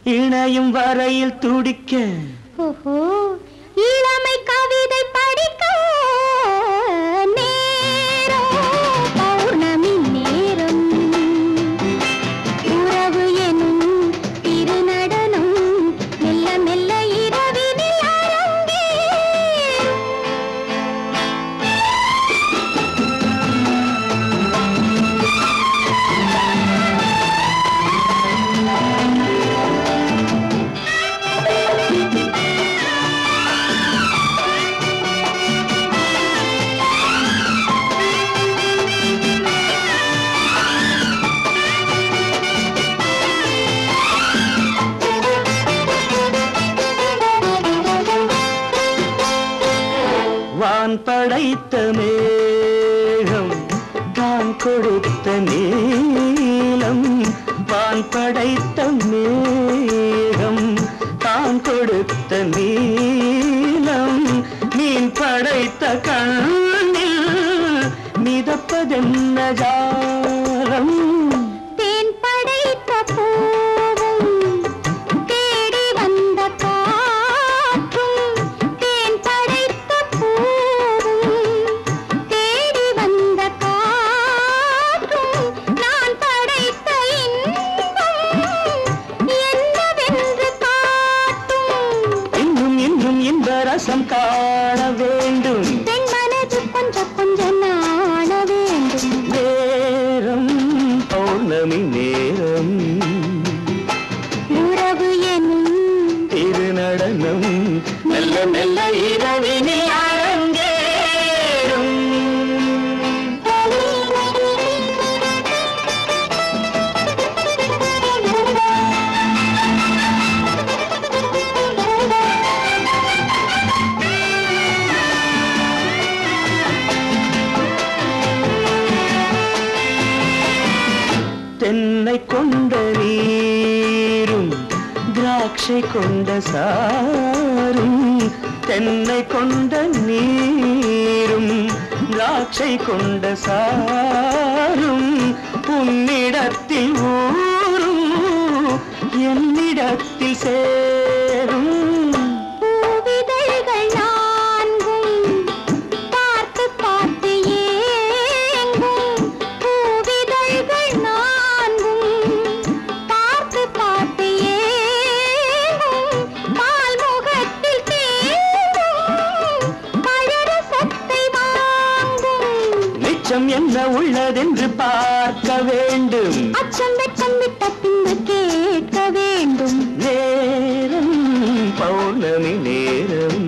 இணையும் வரையில் துடிக்க இளமை கவிதை படிக்க நேரம் பௌர்ணமி நேரம் உறவு எனும் திருநடனம் மெல்ல மெல்ல இரவினில் அரங்கேறும். வான் படைத்த மேகம் தான் கொடுத்த நீலம் வான் படைத்த மேகம் தான் கொடுத்த நீலம் மீன் படைத்த கண்ணில் மிதப்பதென்ன ஜாலம் தேன் படைத்த பூவும் தேடி வந்த காற்றும் தேன் படைத்த பூவும் தேடி வந்த காற்றும் நான் படைத்த இன்பம் என்னவென்று காட்டும். இன்னும் இன்னும் இன்ப ரசம் காண வேண்டும் பெண் மனது கொஞ்சம் கொஞ்சம் நாண வேண்டும். நேரம் பௌர்ணமி நேரம் உறவு எனும் திருநடனம் மெல்ல மெல்ல இரவினில் அரங்கேறும். தென்னை கொண்ட நீரும் திராட்சை கொண்ட சாரும் தென்னை கொண்ட நீரும் திராட்சை கொண்ட சாரும் உன்னிடத்தில் ஊரும் என்னிடத்தில் சேரும். பூவிதழ்கள் நான்கும் பார்த்து பார்த்து ஏங்கும். பூவிதழ்கள் நான்கும் பார்த்து பார்த்து ஏங்கும். பால்முகத்தில் தேங்கும் பழரசத்தை வாங்கும். மிச்சம் என்ன உள்ளதென்று பார்க்க வேண்டும் அச்சம் வெச்சம் விட்ட பின்பு கேட்க வேண்டும். நேரம் பௌர்ணமி நேரம்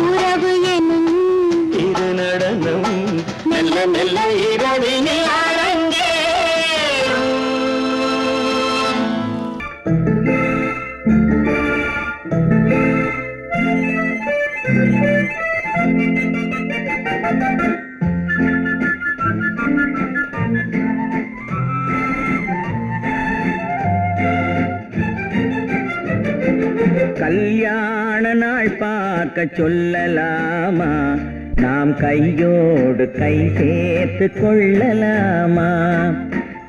உறவு எனும் திருநடனம் மெல்ல மெல்ல இரவினில் அரங்கேறும். கல்யாண நாள் பார்க்க சொல்லலாமா நாம் கையோடு கை சேர்த்து கொள்ளலாமா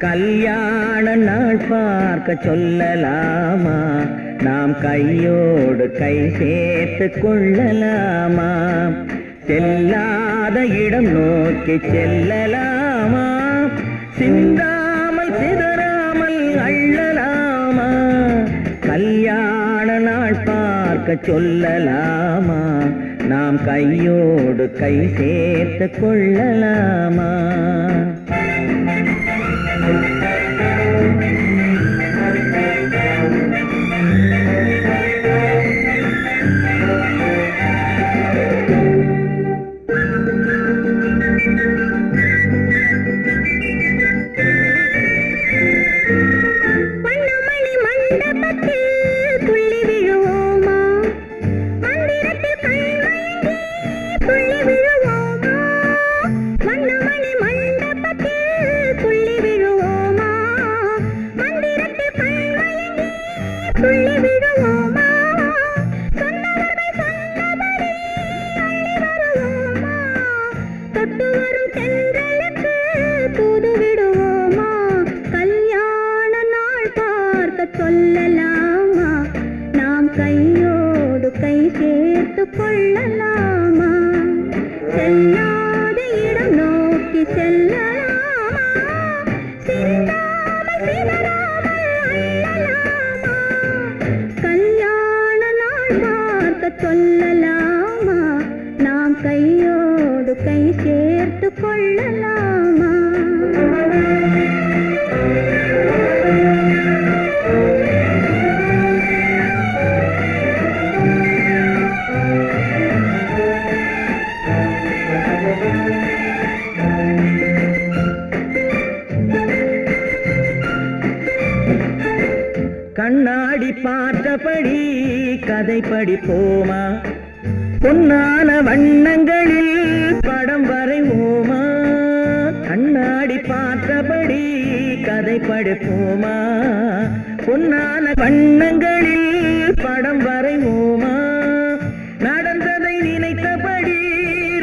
கல்யாண நாள் பார்க்க சொல்லலாமா நாம் கையோடு கை சேர்த்து கொள்ளலாமா செல்லாத இடம் நோக்கி செல்லலாமா சிந்தாமல் சிதறாமல் அள்ளலாமா கல்யாண நாள் பார்க்க சொல்லலாமா நாம் கையோடு கை சேர்த்து கொள்ளலாமா மண்டபத்தில் கல்யாண நாள் பார்க்க சொல்லலாமா நாம் கையோடு கை சேர்த்து கொள்ளலாமா கண்ணாடி பார்த்தபடி கதை படிப்போமா பொன்னான வண்ணங்களில் படம் வரைவோமா கண்ணாடி பார்த்தபடி கதை படிப்போமா பொன்னான வண்ணங்களில் படம் வரைவோமா நடந்ததை நினைத்தபடி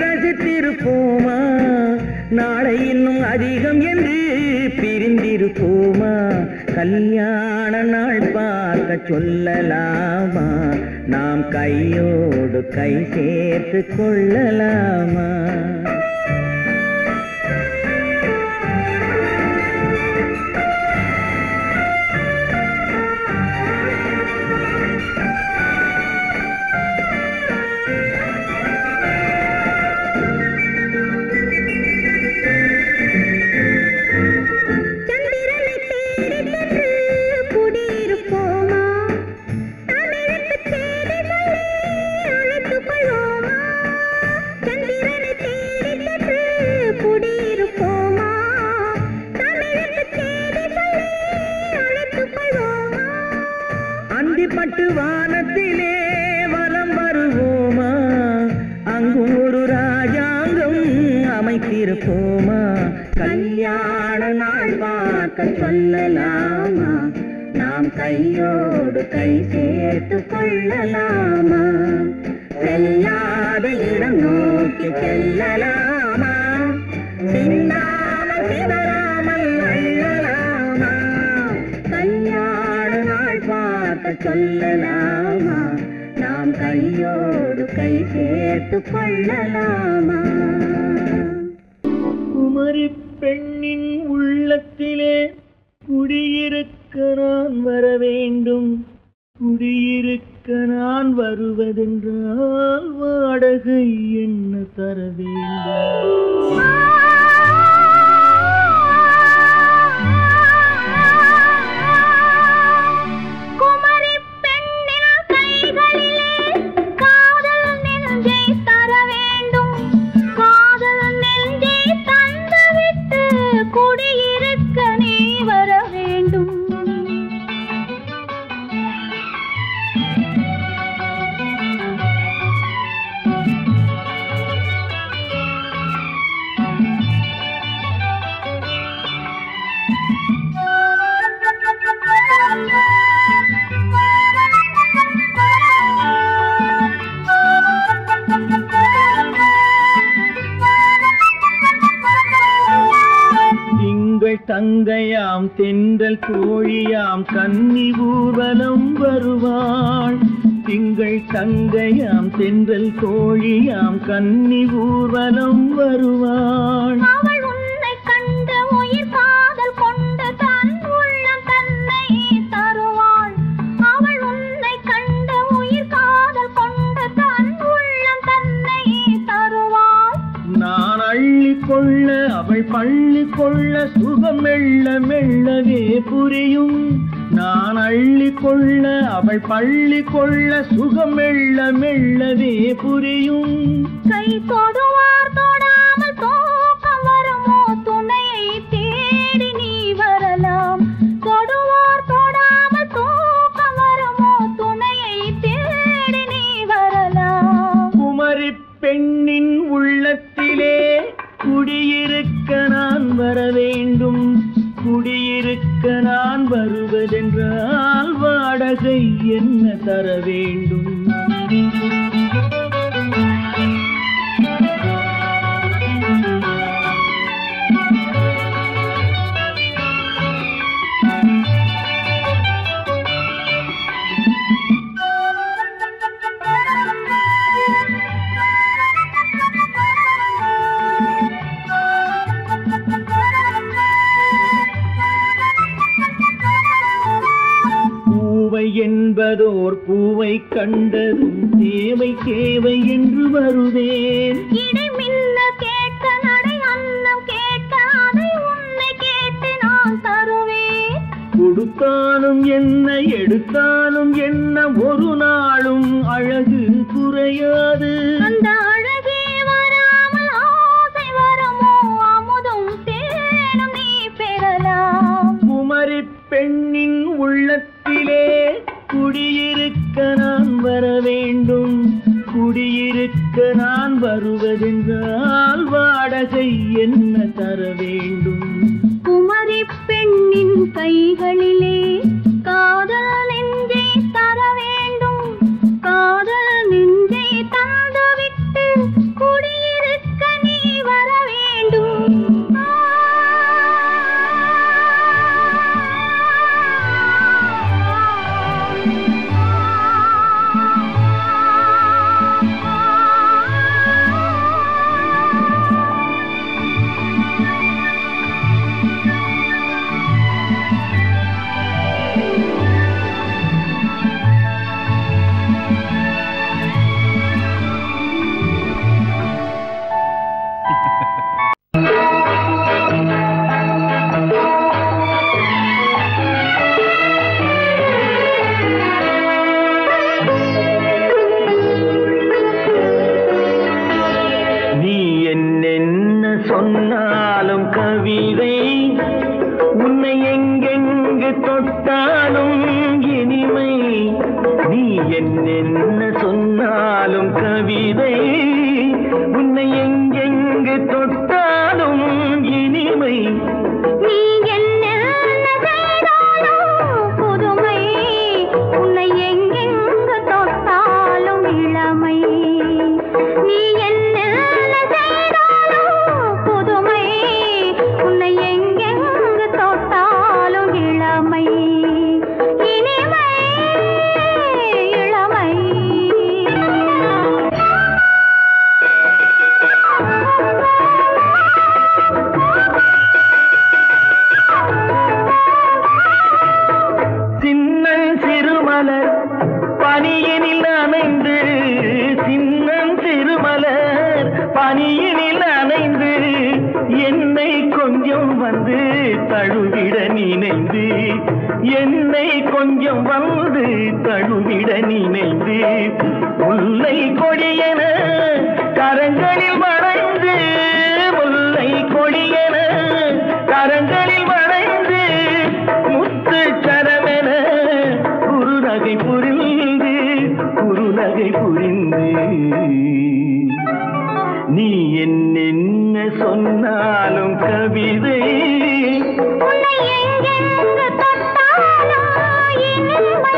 ரசித்திருப்போமா நாளை இன்னும் அதிகம் என்று பிரிந்திருப்போமா கல்யாண நாள் பார்க்க சொல்லலாமா நாம் கையோடு கை சேர்த்து கொள்ளலாமா அந்திப்பட்டு வானத்திலே வலம் வருவோமா அங்கும் ஒரு ராஜாங்கம் அமைத்திருப்போமா கல்யாண நாள் பார்க்க சொல்லலாமா நாம் கையோடு கை சேர்த்து கொள்ளலாமா செல்லாத இடம் நோக்கி செல்லலாமா சிந்தாமல் சிதறாமல் அள்ளலாமா கல்யாண நாள் பார்க்க சொல்லலாமா நாம் கையோடு கை சேர்த்து கொள்ளலாமா குமரி பெண்ணின் உள்ளத்திலே குடியிருக்க நான் வர வேண்டும் குடியிருக்க நான் வருவதென்றால் வாடகை என்ன தர வேண்டும் தங்கையாம் தென்றல் தோழியாம் கன்னி ஊர்வலம் வருவாள் திங்கள் தங்கையாம் தென்றல் தோழியாம் கன்னி ஊர்வலம் வருவாள் அவள் உன்னை கண்டு உயிர் காதல் கொண்டு தன் உள்ளம் தன்னை தருவாள் அவள் உன்னை கண்டு உயிர் காதல் கொண்டு தன் உள்ளம் தன்னை தருவாள் நான் அள்ளி கொள்ள அவள் பள்ளி கொள்ள சுகம் மெல்ல மெல்லவே புரியும் நான் அள்ளி கொள்ள அவள் பள்ளி கொள்ள சுகம் மெல்ல மெல்லவே புரியும் கை தொடுவார் தொடாமல் தூக்கம் வருமோ துணையை தேடி நீ வரலாம் தொடுவார் தொடாமல் தூக்கம் வருமோ துணையை தேடி நீ வரலாம் குமரி பெண்ணின் உள்ளத்திலே குடியிருக்க நான் வர வேண்டும் குடியிருக்க நான் வருவதென்றால் வாடகை என்ன தர வேண்டும் என்பதோர் பூவை கண்டதும் தேவை தேவை என்று வருவேன். இடை மின்ன கேட்க நடை அன்னம் கேட்க அதை உன்னை கேட்டு நான் தருவேன். கொடுத்தாலும் என்ன எடுத்தாலும் என்ன ஒரு நாளும் அழகு குறையாது. அந்த அழகே வராமல் ஆசை வரமோ அமுதும் தேனும் நீ பெறலாம். குமரி பெண்ணின் உள்ளத்திலே குடியிருக்க நான் வர வேண்டும். குடியிருக்க நான் வருவதென்றால் வாடகை என்ன தர வேண்டும்? குமரி பெண்ணின் கைகளிலே காதல் நெஞ்சை தர வேண்டும். காதல் நெஞ்சை தந்துவிட்டு குடியிருக்க நீ வர வேண்டும். சொன்னாலும் கவிதை உன்னை எங்கெங்கு தொட்டாலும் இனிமை. நீ என்னென்ன சொன்னாலும் கவிதை உன்னை எங்கெங்கு தொட்டாலும் இனிமை. நீ என்ன செய்தாலும் புதுமை உன்னை எங்கெங்கு தொட்டாலும் இளமை. நீ என்ன பனியினில் அணைந்து என்னை கொஞ்சம் வந்து தழுவிட நினைந்து என்னை கொஞ்சம் வந்து தழுவிட நினைந்து முல்லை கொடியென கரங்களில் வளைந்து முல்லை கொடியென கரங்களில் வளைந்து முத்து சரமென குறுநகை புரிந்து குறுநகை புரிந்து நீ என்னென்ன சொன்னாலும் கவிதை உன்னை எங்கெங்கு தொட்டாலும் இனிமை.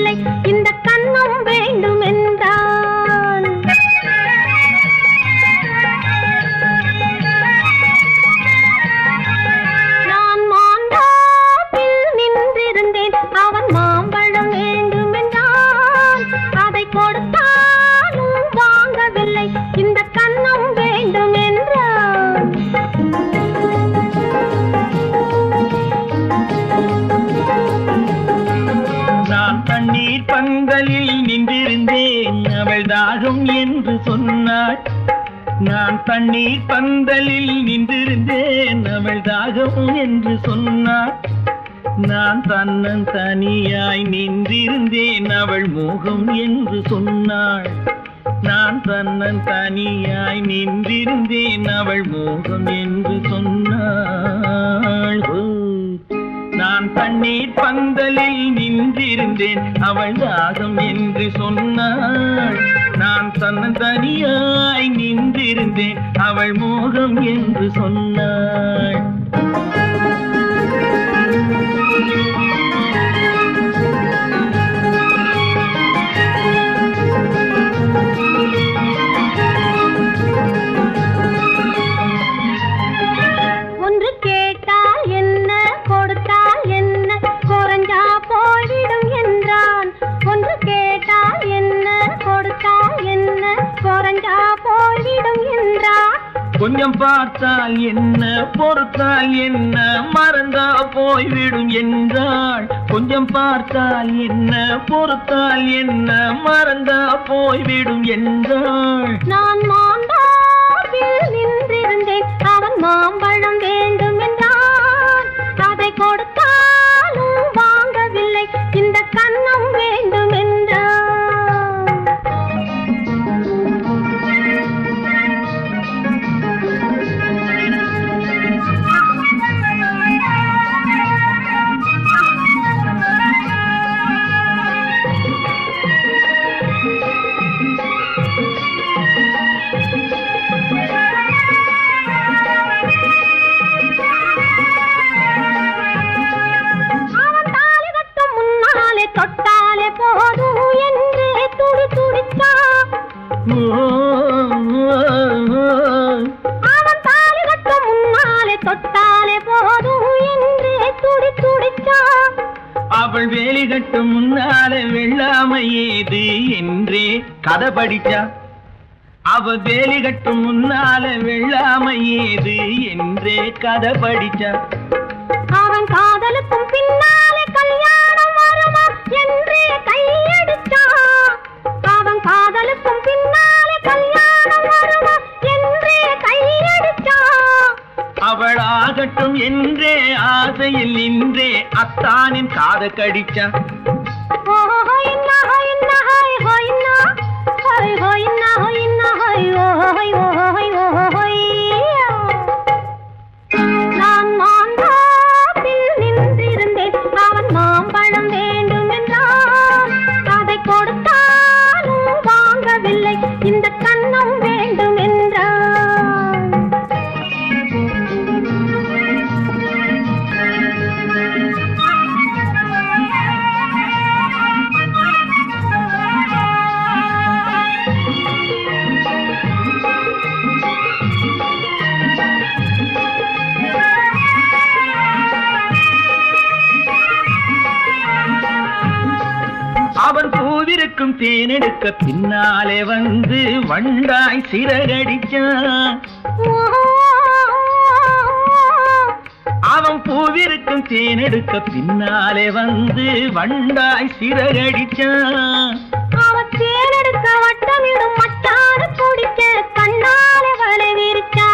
வாங்கவில்லை இந்த கண்ணம் வேண்டும் என்றான். நான் மாந்தோப்பில் நின்றிருந்தேன் அவன் மாம்பழம் வேண்டும் என்றான். அதை கொடுத்தாலும் வாங்கவில்லை இந்த கண்ணம் வேண்டும் என்றான். நான் தண்ணீர் பந்தலில் நின்றிருந்தேன் அவள் தாகம் என்று சொன்னாள். நான் தண்ணீர் பந்தலில் நின்றிருந்தேன் அவள் தாகம் என்று சொன்னாள். நான் தன்னன் தனியாய் நின்றிருந்தேன் அவள் மோகம் என்று சொன்னாள். நான் தன்னன் தனியாய் நின்றிருந்தேன் அவள் மோகம் என்று சொன்னாள். நான் தண்ணீர் பந்தலில் நின்றிருந்தேன் அவள் தாகம் என்று சொன்னாள். நான் தன்னன் தனியாய் நின்றிருந்தேன் அவள் மோகம் என்று சொன்னாள். ஒன்று கேட்டால் என்ன கொடுத்தால் என்ன குறைஞ்சா போய்விடும் என்றான். ஒன்று கேட்டால் என்ன கொடுத்தால் என்ன குறைஞ்சா போய்விடும் என்றான். கொஞ்சம் பார்த்தால் என்ன பொறுத்தால் என்ன மறந்தா போய்விடும் என்றாள். கொஞ்சம் பார்த்தால் என்ன பொறுத்தால் என்ன மறந்தா போய்விடும் என்றாள். நான் மாந்தோப்பில் நின்றிருந்தேன் அவன் மாம்பழம் வேண்டும் என்றான். அதை கொடுத்தாலும் வாங்கவில்லை இந்த கண்ணம் வேண்டும் என்றான். தொட்டாலே போதும் என்றே துடி துடித்தான். அவன் தாலி கட்டும் முன்னாலே தொட்டாலே போதும் என்றே துடி துடித்தான். அவள் வேலி கட்டும் முன்னாலே வெள்ளாமை ஏது என்றே கதை படிச்சா. அவள் வேலி கட்டும் முன்னாலே வெள்ளாமை ஏது என்றே கதை படிச்சா. அவன் காதலுக்கும் பின்னாலே கல்யாணம் வருமா என்றே கையடிச்சான். அவன் காதலுக்கும் பின்னாலே கல்யாணம் வருமா என்றே கையடிச்சான். அவள் ஆகட்டும் என்றே ஆசையில் நின்றே அத்தானின் காத கடிச்சா. நான் மாந்தோப்பில் நின்றிருந்தேன் அவன் மாம்பழம் வேண்டும் என்றான். அதை கொடுத்தாலும் வாங்கவில்லை இந்த கண்ணம் வேண்டும் என்றான். அவன் பூவிருக்கும் தேனெடுக்க பின்னாலே வந்து வண்டாய் சிறகடிச்சான். அவன் பூவிருக்கும் தேனெடுக்க பின்னாலே வந்து வண்டாய் சிறகடிச்சான். அவன் தேனெடுக்க வட்டமிடும் மட்டான குடிக்க கண்ணாலே வலை விரிச்சா.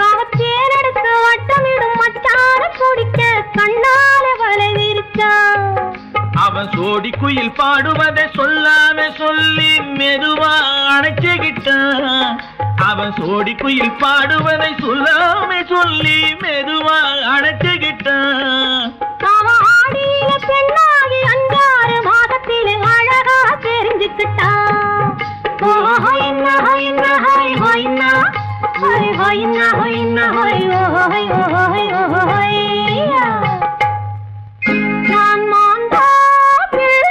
அவன் தேனெடுக்க வட்டமிடும் மட்டான குடிக்க கண்ணாலே வலை விரிச்சா. அவன் சோடி குயில் பாடுவதை சொல்லாம சொல்லி மெதுவா அணைச்சுக்கிட்டான். அவன் சோடி குயில் பாடுவதை சொல்லாம சொல்லி மெதுவா அணைச்சுக்கிட்டான். அவன் ஆடியில பெண்ணாகி 5-6 மாதத்திலே அழகா தெரிஞ்சுக்கிட்டான். நான் மாந்தோப்பில்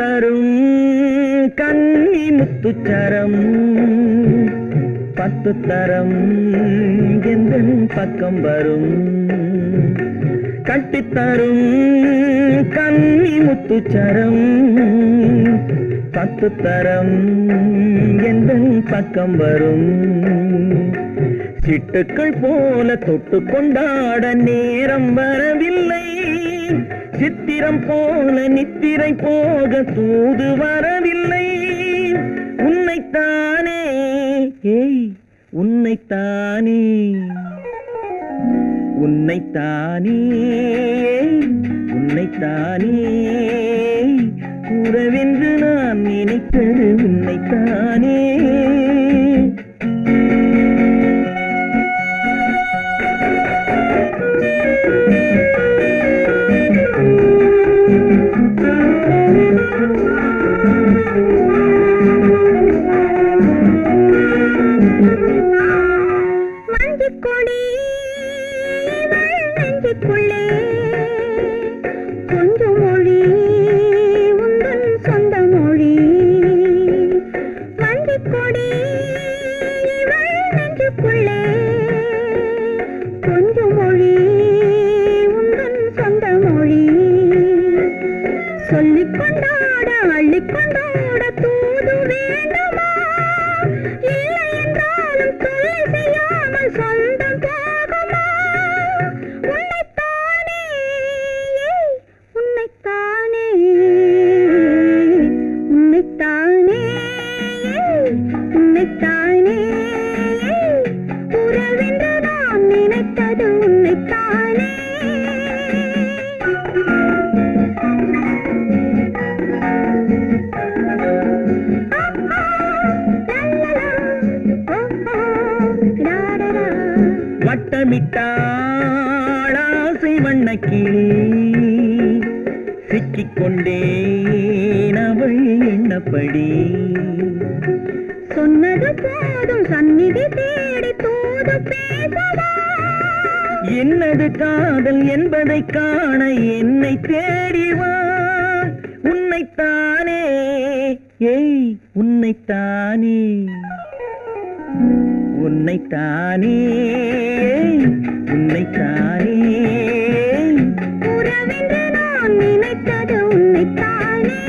கட்டித்தரும் கன்னி முத்துச்சரம் 10 தரம் எந்தன் பக்கம் வரும் கட்டித்தரும் கன்னி முத்துச்சரம் 10 தரம் எந்தன் பக்கம் வரும் சிட்டுக்கள் போல தொட்டு கொண்டாட நேரம் வரவில்லை சித்திரம் போல நித்திரை போக தூது வரவில்லை உன்னைத்தானே ஏய் உன்னைத்தானே உன்னைத்தானே உன்னைத்தானே கூறவென்று நான் நினைத்தது உன்னைத்தானே வட்டமிட்டாளாசை வண்ணக்கிளி சிக்கிக்கொண்டேன் அவள் எண்ணப்படி சொன்னது போதும் சந்நிதி தேடி தூது பேசவா என்னது காதல் என்பதை காண என்னை தேடிவா உன்னைத்தானே ஏய் உன்னைத்தானே உன்னைத்தானே உன்னைத்தானே உறவென்று நான் நினைத்தது உன்னைத்தானே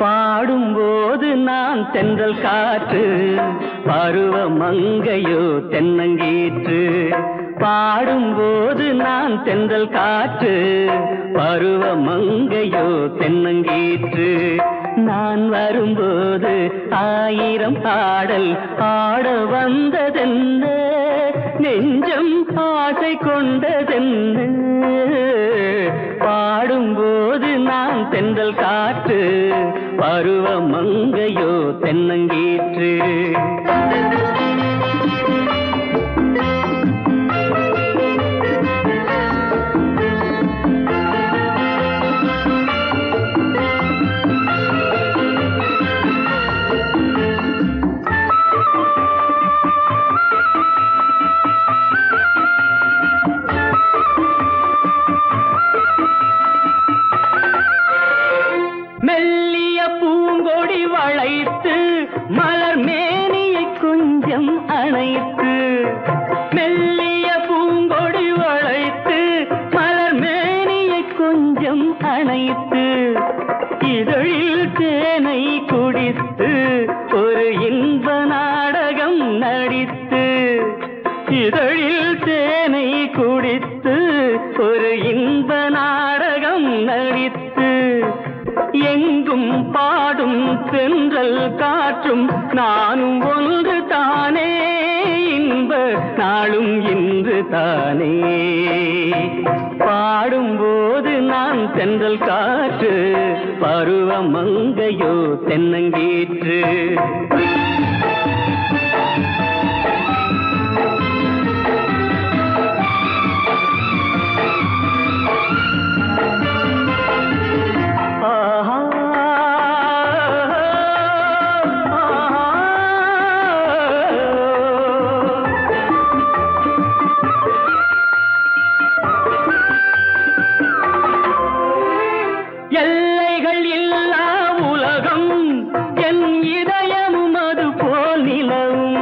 பாடும்போது நான் தென்றல் காற்று பருவ மங்கையோ தென்னங்கீற்று பாடும்போது நான் தென்றல் காற்று பருவ மங்கையோ தென்னங்கீற்று நான் வரும்போது 1000 பாடல் ஆட வந்ததென்ன நெஞ்சம் ஆசை கொண்டதென்ன பாடும்போது நான் தென்றல் காற்று பருவ மங்கையோ தென்னங்கீற்று மெல்லிய பூங்கொடி வளைத்து மலர் மேனியை கொஞ்சம் அணைத்து மெல்லிய பூங்கொடி வளைத்து மலர் மேனியை கொஞ்சம் அணைத்து இதழில் தேனை குடித்து ஒரு இன்ப நாடகம் நடித்து இதழில் தேனை குடித்து ஒரு இன்ப நாடகம் நடித்து பாடும் தென்றல் காற்றும் நானும் ஒன்று தானே இன்ப நாளும் இன்று தானே பாடும்போது நான் தென்றல் காற்று பருவ மங்கையோ தென்னங்கீற்று எல்லைகள் இல்லா உலகம் என் இதயமும் அது போல் நிலவும்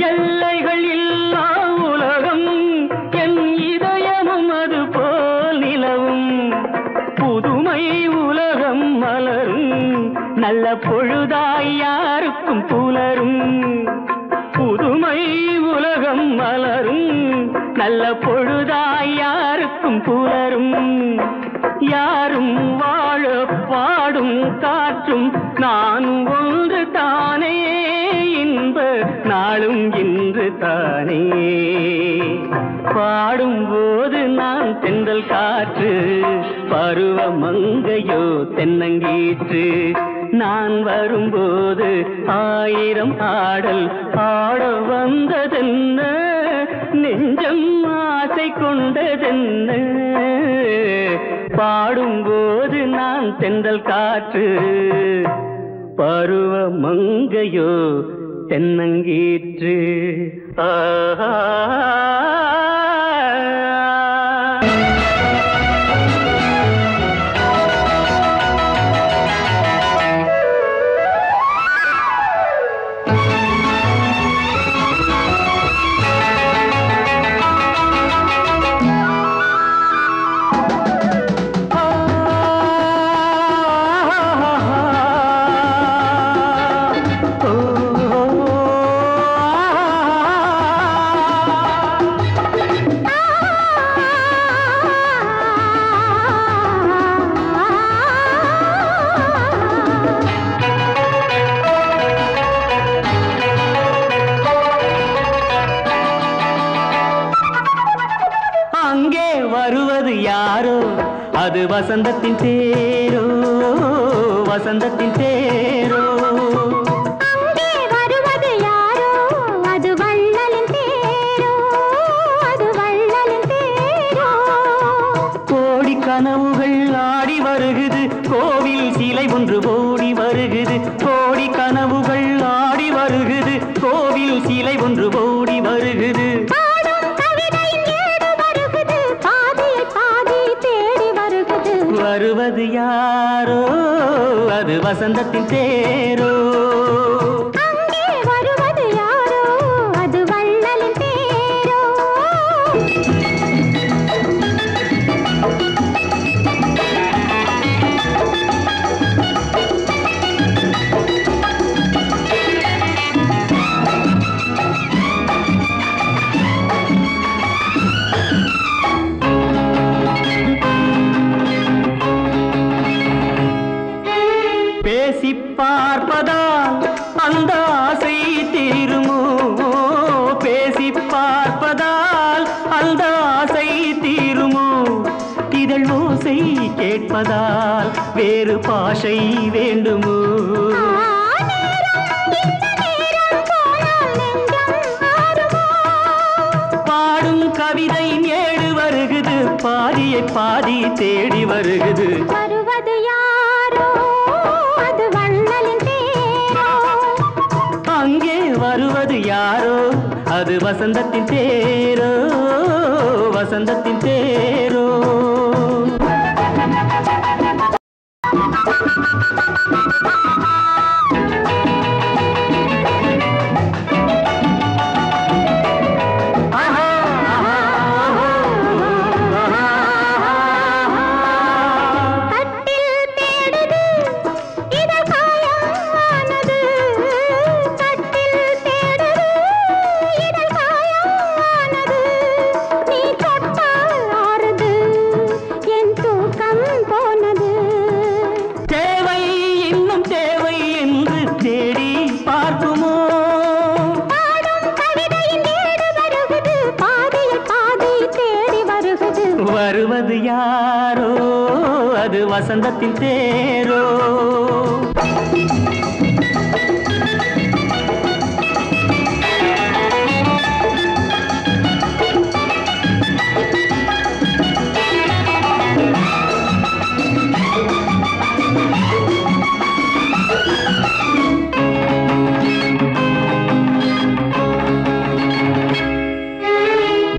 எல்லைகள் இல்லா உலகம் என் இதயமும் அது போல் நிலவும் புதுமை உலகம் மலரும் நல்ல பொழுதாய் யாருக்கும் புலரும் புதுமை உலகம் மலரும் நல்ல பொழுதாய் யாருக்கும் புலரும் யாரும் வாழ பாடும் காற்றும் நானும் ஒன்று தானே இன்ப நாளும் இன்று தானே பாடும்போது நான் தென்றல் காற்று பருவ மங்கையோ தென்னங்கீற்று நான் வரும்போது ஆயிரம் ஆடல் ஆட வந்ததென்ன நெஞ்சம் ஆசை கொண்டதென்ன பாடும்போது நான் தென்றல் காற்று பருவ மங்கையோ தென்னங்கீற்று ஆஹா வருவது யாரோ அது வசந்தத்தின் தேரோ வசந்தத்தின் தேரோ அங்கே வருவது யாரோ அது வள்ளலின் தேரோ அது வள்ளலின் தேரோ கோடி கனவுகள் ஆடி வருகுது கோவில் சிலை ஒன்று ஓடி வருகுது கோடி கனவுகள் ஆடி வருகுது கோவில் சிலை ஒன்று ஓடி வருகுது வருவது யாரோ அது வசந்தத்தின் தேரோ அங்கே வருவது யாரோ அது வள்ளலின் தேரோ பேசி பார்ப்பதால் அந்த ஆசை தீருமோ பேசி பார்ப்பதால் அந்த ஆசை தீருமோ இதழ் ஓசை கேட்பதால் வேறு பாஷை வேண்டுமோ பாடும் கவிதை ஏடு வருகுது பாதியை பாதி தேடி வருகுது வருவது யாரோ அது வள்ளலின் தேரோ அங்கே வருவது யாரோ அது வசந்தத்தின் தேரோ வசந்தத்தின் தேரோ நீ தொட்டால் ஆறுதல் வருவது யாரோ அது வசந்தத்தின் தேரோ.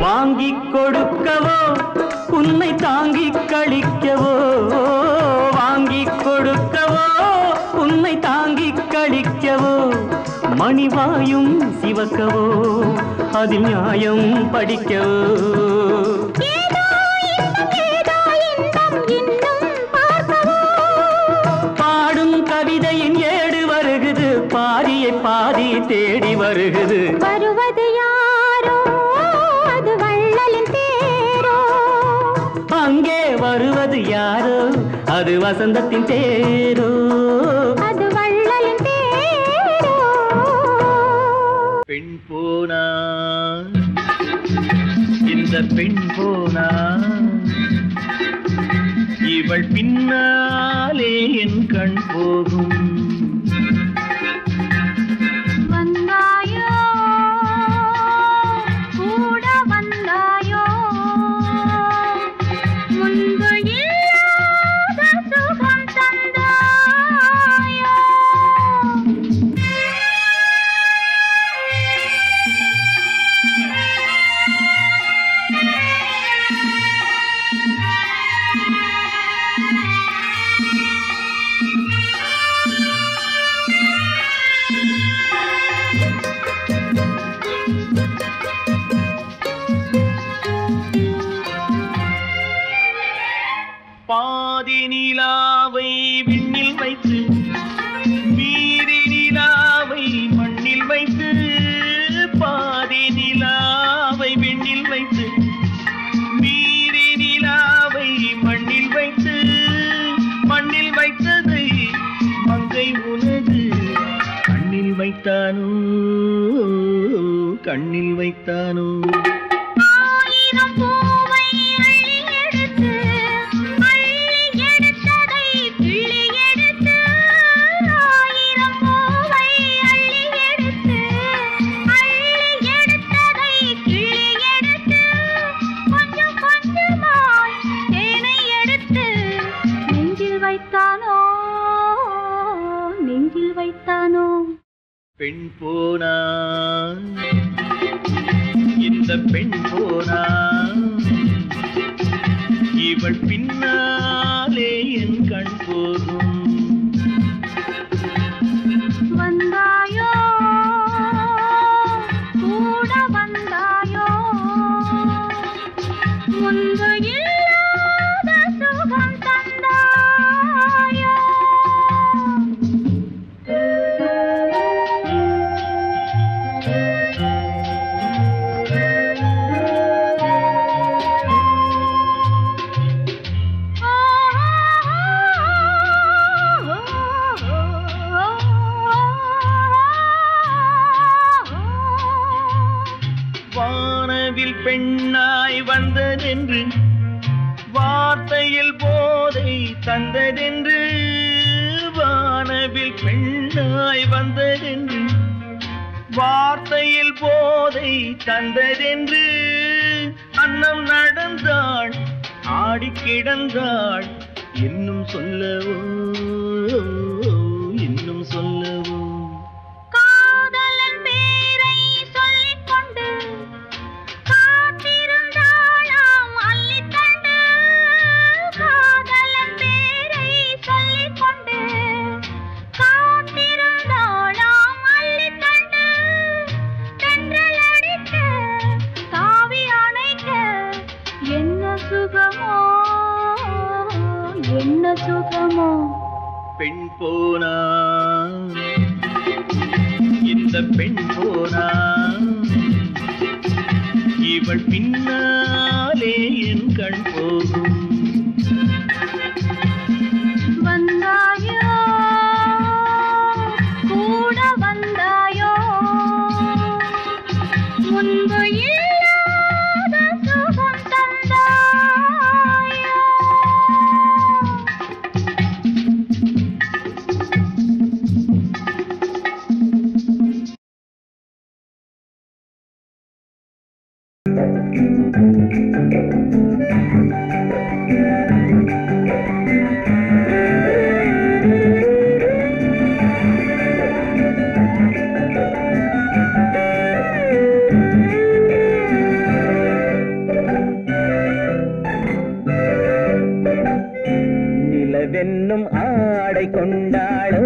வாங்கிக் கொடுக்கவோ உன்னை தாங்கிக் கழிக்கவோ, வாங்கிக் கொடுக்கவோ உன்னை தாங்கிக் கழிக்கவோ, மணிவாயும் சிவக்கவோ அதில் நியாயம் படிக்கவோ. பாடும் கவிதையின் ஏடு வருகுது, பாதியை பாதி தேடி வருகுது. வருவது யாரோ அது வள்ளலின் தேரோ. அங்கே வருவது யாரோ அது வசந்தத்தின் தேரோ. அது வள்ளலின் தேரோ. பெண் போனா இந்த பெண் போனா இவள் பின்னாலே என் கண் போகும். வந்தாயோ கூட வந்தாயோ, முன்பு இல்லாத சுகம் தந்தாயோ. பாதி நிலாவை விண்ணில் வைத்து மீதி நிலாவை மண்ணில் வைத்து, பாதி நிலாவை விண்ணில் வைத்து மீதி நிலாவை மண்ணில் வைத்து, மண்ணில் வைத்ததை மங்கை உனது கண்ணில் வைத்தானோ, கண்ணில் வைத்தானோ. ஆயிரம் பூவை அள்ளி எடுத்து, அள்ளி எடுத்ததை கிள்ளி எடுத்து, ஆயிரம் பூவை அள்ளி எடுத்து, அள்ளி எடுத்ததை கிள்ளி எடுத்து, கொஞ்சம் கொஞ்சமாய் தேனை எடுத்து நெஞ்சில் வைத்தானோ, நெஞ்சில் வைத்தானோ. பெண் போனா இந்த பெண் போனா இவள் பின்னாலே என் கண் போகும். வந்தாயோ கூட வந்தாயோ, முன்பு இல்லாத சுகம் தந்தாயோ. வானவில் பெண்ணாய் வந்ததென்று, வார்த்தையில் போதை தந்ததென்று, வானவில் பெண்ணாய் வந்ததென்று, வார்த்தையில் போதை தந்ததென்று, அன்னம் நடந்தாள் ஆடி கிடந்தாள், இன்னும் சொல்லவோ இன்னும் சொல்லவோ. காதலன் பேரை சொல்லிக் கொண்டு காத்திருந்தாளாம் அள்ளித்தண்டு, காதலன் பேரை சொல்லிக் கொண்டு காத்திருந்தாளாம் அள்ளித்தண்டு, தென்றல் அடிக்க தாவி அணைக்க என்ன சுகமோ, என்ன சுகமோ. பெண் போனா இந்த பெண் போனா இவள் பின்னாலே என் கண் போகும். வந்தாயோ கூட வந்தாயோ, முன்பு இல்லாத சுகம் தந்தாயோ. நிலவென்னும் ஆடை கொண்டாளோ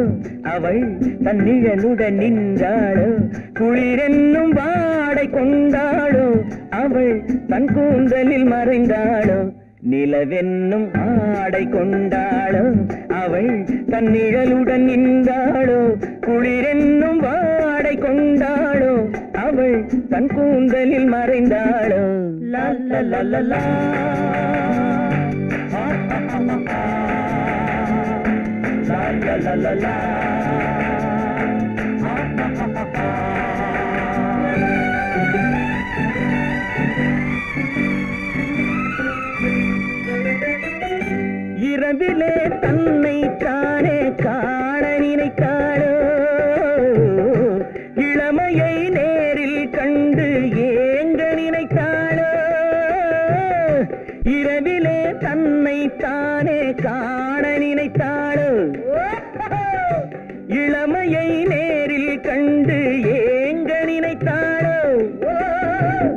அவள் தன் நிழலுடன் நின்றாளோ குளிரென்னும் வாடை கொண்டாளோ அவள் தன் கூந்தலில் மறைந்தாளோ நிலவென்னும் ஆடை கொண்டாளோ அவள் தன் நிழலுடன் நின்றாளோ குளிரென்னும் வாடை கொண்டாளோ அவள் தன் கூந்தலில் மறைந்தாளோ லா லா லா லா லா la la la la இரவிலே தன்னை தானே காண நினைத்தாளோ இளமையை நேரில் கண்டு ஏங்க நினைத்தாளோ இரவிலே தன்னை தானே காண நினைத்தாளோ இளமையை நேரில் கண்டு ஏங்க நினைத்தாளோ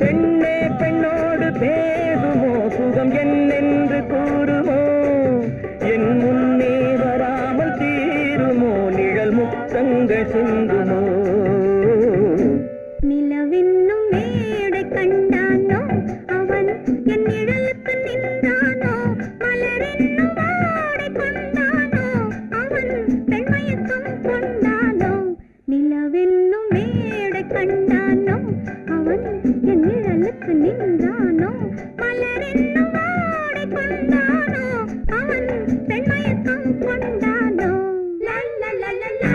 பெண்ணே பெண்ணோடு பேசுமோ சுகம் என்னென்று கூறுமோ என் முன்னே வராமல் தீருமோ நிழல் முத்தங்கள் சிந்துமோ நிலவென்னும் மேடை கண்டானோ அவன் என் நிழலுக்கு நின்றானோ மலரென்னும் வாடை கொண்டானோ அவன் பெண்மயக்கம் கொண்டானோ நிலவென்னும் மேடை கண்டானோ அவன் என் நிழலுக்கு நின்றானோ மலரென்னும் வாடை கொண்டானோ அவன் பெண்மயக்கம் கொண்டானோ லா லா லா லா லா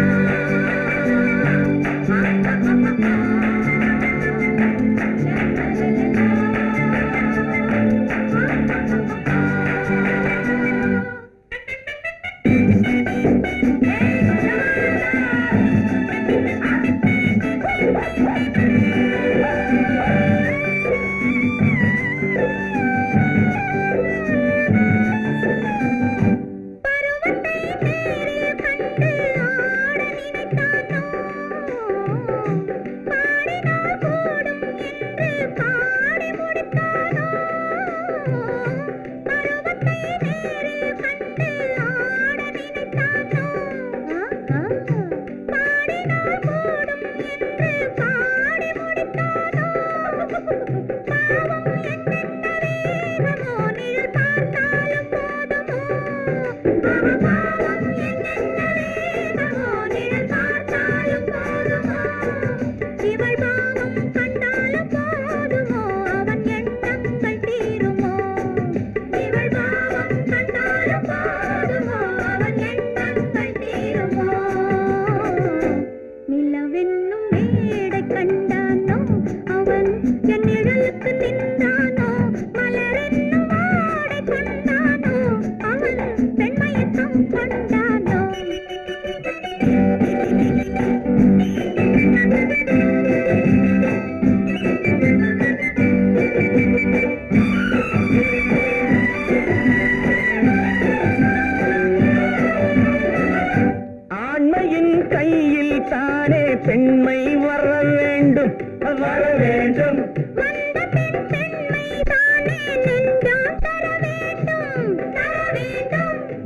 பெண்மை வர வேண்டும் வர வேண்டும்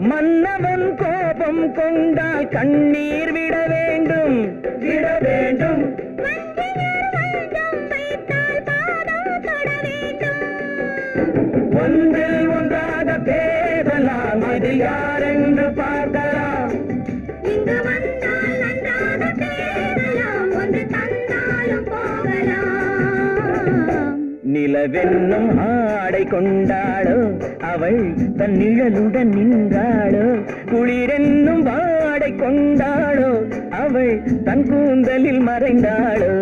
மன்னவன் கோபம் கொண்டால் கண்ணீர் விட வேண்டும் விட வேண்டும் ஒன்றில் ஒன்றாக பேசலாம் அது யாரென்று பார்க்கலாம் இங்கு வந்தால் நன்றாக பேசலாம் ஒன்று தந்தாலும் போகலாம் நிலவென்னும் ஆடை கொண்டாளோ அவள் தன் நிழலுடன் நின்றாளோ குளிரென்னும் வாடை கொண்டாளோ அவள் தன் கூந்தலில் மறைந்தாளோ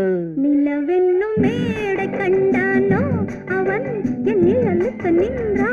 நிலவென்னும் மேடை கண்டானோ அவன் என் நிழலுக்கு நின்றானோ